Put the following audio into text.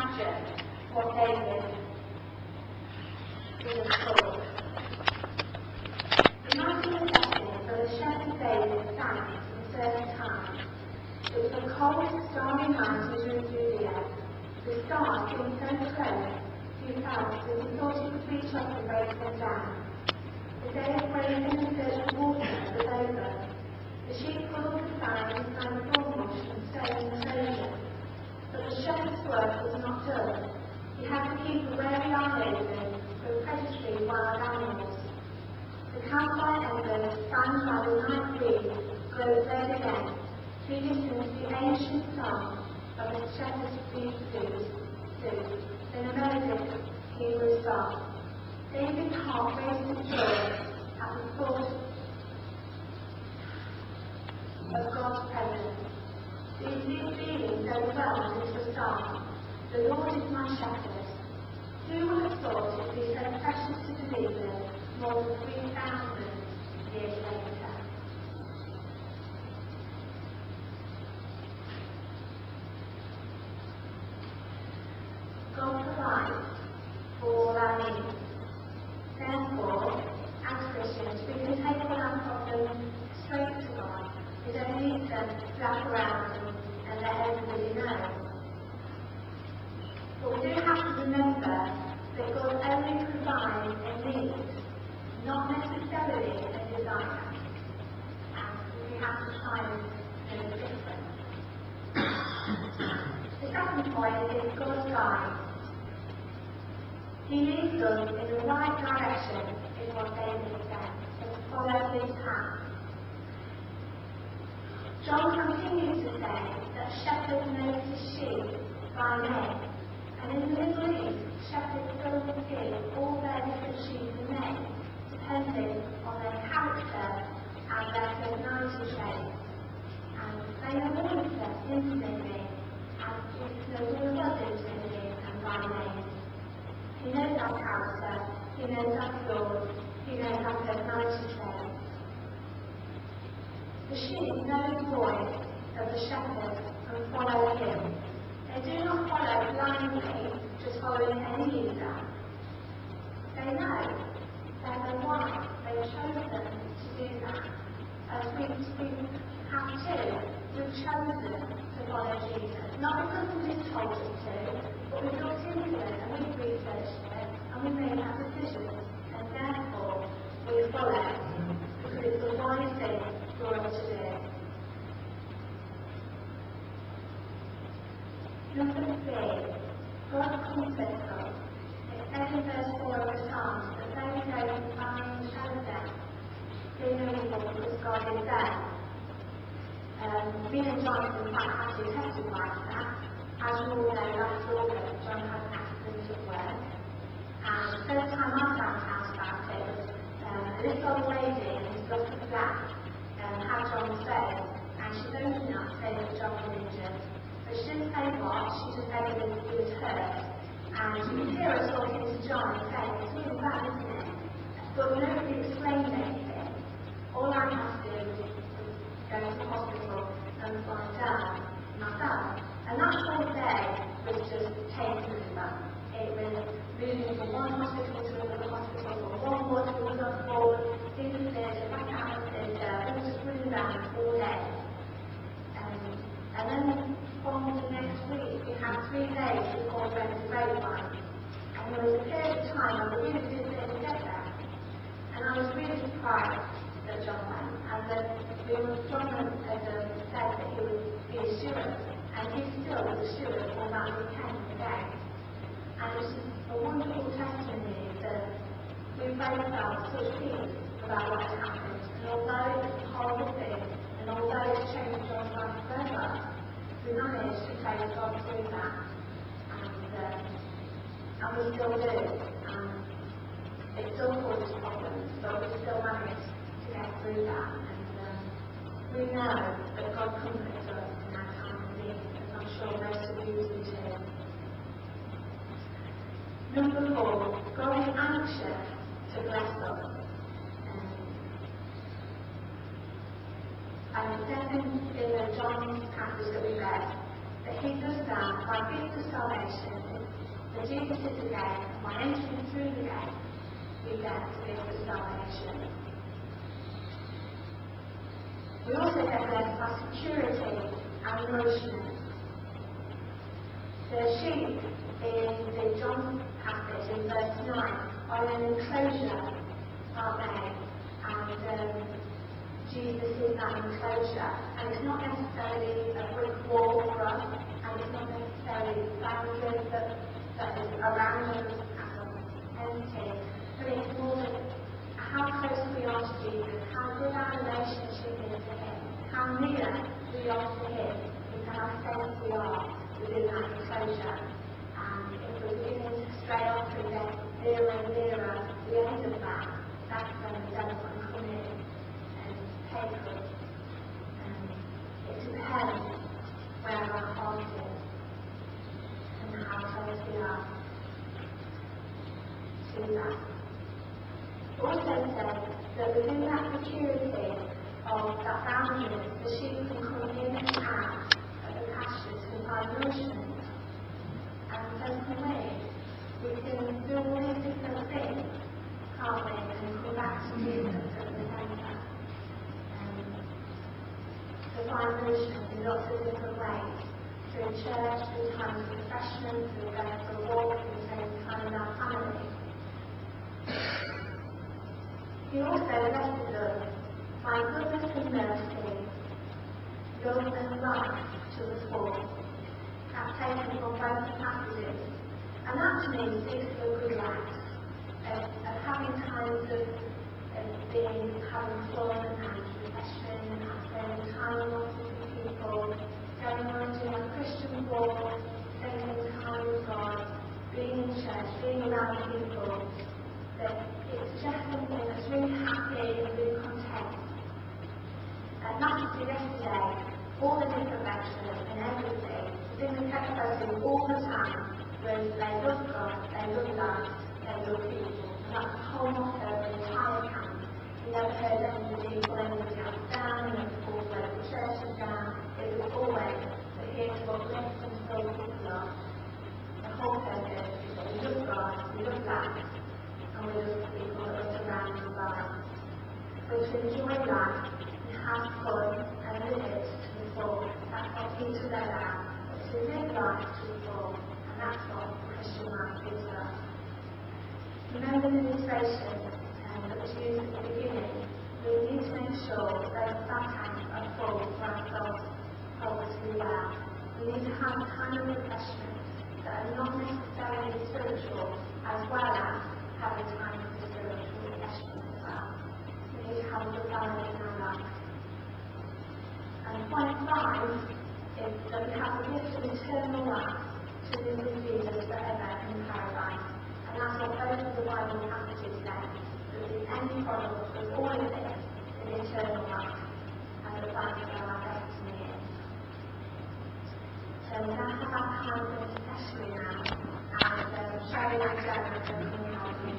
imagine what David would have thought. Imagine a setting where the shepherd David sang in certain times. It was a cold, stormy night in Judea. The stars being so close, he felt that he thought he could reach up and break them down. The day of grazing and search for water was over. The sheep followed the sound and found thornbush and stone and treasure. But the shepherd's work was not done. He had to keep a wary eye open for predatory wild animals. The campfire embers, fanned by the night breeze, glowed red again. He listened to the ancient song of the shepherd's beef suit, then a melodic Hebrew song. David's heart raced with joy at the thought of God's presence. These feelings overwhelmed into a song. The Lord is my shepherd. Who would have thought it would be so precious to believers more than 3,000 years later? God provides for all our needs. Therefore, as Christians, we can take all our problems straight to God. We don't need to flap around and let everybody know. But we do have to remember that God only provides a need, not necessarily a desire. And we have to try and know the difference. The second point is God's guide. He leads us in the right direction, is what David said, to follow his path. John continues to say that shepherds know his sheep by name, and in the Middle East, shepherds still give all their little sheep a name, depending on their character and their personality traits. And they know all of them intimately, and Jesus knows all of us intimately and by name. He knows our character, he knows our flaws, he knows our personality traits. The sheep know the voice of the shepherd and follow him. They do not follow blindly, just following any leader. They know that they're wise, they've chosen to do that. As we have too, we've chosen to follow Jesus. Not because we just told us to, but we've looked into it and we've researched it and we've made that decision. And therefore, we follow because it's the wise thing for us to do. Number 3, God comforts us. It says in verse 4 of the Psalms that those who find shelter fear no evil because God is there. Me and John have been quite happy to testify to that. As you all know, last August, John had an accident at work. And the first time I found out about it was this old lady who's got a flat had John's phone, and she phoned me up saying that John was injured. But she didn't say what, she just said that he was hurt. And you could hear us talking to John and saying, it's really bad, isn't it? But nobody explained anything. All I had to do was go to the hospital and find out myself. And that whole day was just taking over. It was moving from one hospital to another hospital, from one ward to another ward, into the theatre, back out of the theatre, all just running around all day. And then from the next week, we had 3 days before we went to Grapevine. And there was a period of time I really didn't get there. And I was really surprised that John went, and that John had said that he would be a steward, and he still was a steward all that weekend today. And it was just a wonderful testimony that we both felt such peace about what had happened. And although it was a horrible thing, and although it's changed John's life forever, we managed to take God through that. And we still do. It still causes problems, but we still manage to get through that. And we know that God comforts us in our time of need, and I'm sure most of you do too. Number 4, God is anxious to bless us. And it says in John's passage that we read that But he does that by gift of salvation. The Jesus is the gate, and by entering through the gate, we get the gift of salvation. We also get blessed by security and nourishment. The sheep in the John passage in verse 9 are in an enclosure, aren't they? And Jesus is that enclosure. And it's not necessarily a brick wall for us, and it's not necessarily boundaries that is around us as empty, but it's more how close we are to Jesus, how good our relationship is to him, how near we are to him, is how safe we are within that enclosure. And if we're beginning to stray off and get nearer and nearer to the end of that, that's when the devil can come in and take us. It depends where our heart is and how close we are to that. Also says that within that security of that boundary, the sheep can come in and out of the pastures to find nourishment. And so can we can do all these different things, can't we, and come back to Jesus at the centre. To find nourishment in lots of different ways, through church, through times of refreshment, through going for a walk, through spending time in our family. He also blesses us by goodness and mercy, love and life to the full. That's taken from both the passages. And that to me speaks of a good life, of having times of having fun and refreshment and spending time with people, going on doing a Christian walk, spending time with God, being in church, being around people. That it's just something that's really happy and really content. And not just yesterday, all the different lectures and everything, the thing that kept focusing all the time was they love God, they love life, they love people. And that's the whole motto of the entire camp. You never heard anybody pull anybody else down, you never pulled local churches down. It was always that here to uplift and fill people up. The whole purpose is that we love God, we love life, and we love people that are surrounded by. So to enjoy life and have fun and live it to the full, that's what Peter laid out. To live life to the full, and that's what Christian life is us. Remember the illustration that was used at the beginning. We need to make sure that our tanks are full for ourselves wholly well. We need to have a kind of refreshment that are not necessarily spiritual, as well as having time for spiritual refreshment as well. We need to have a good balance in our life. And point 5 is that we have the gift of eternal life to live with Jesus forever in paradise. And that's what both of the Bible passages say, that the end product of all of this is eternal life, and the fact that our destiny is. So we're going to have our time of intercession now, and Sherry and Gemma are going to help me.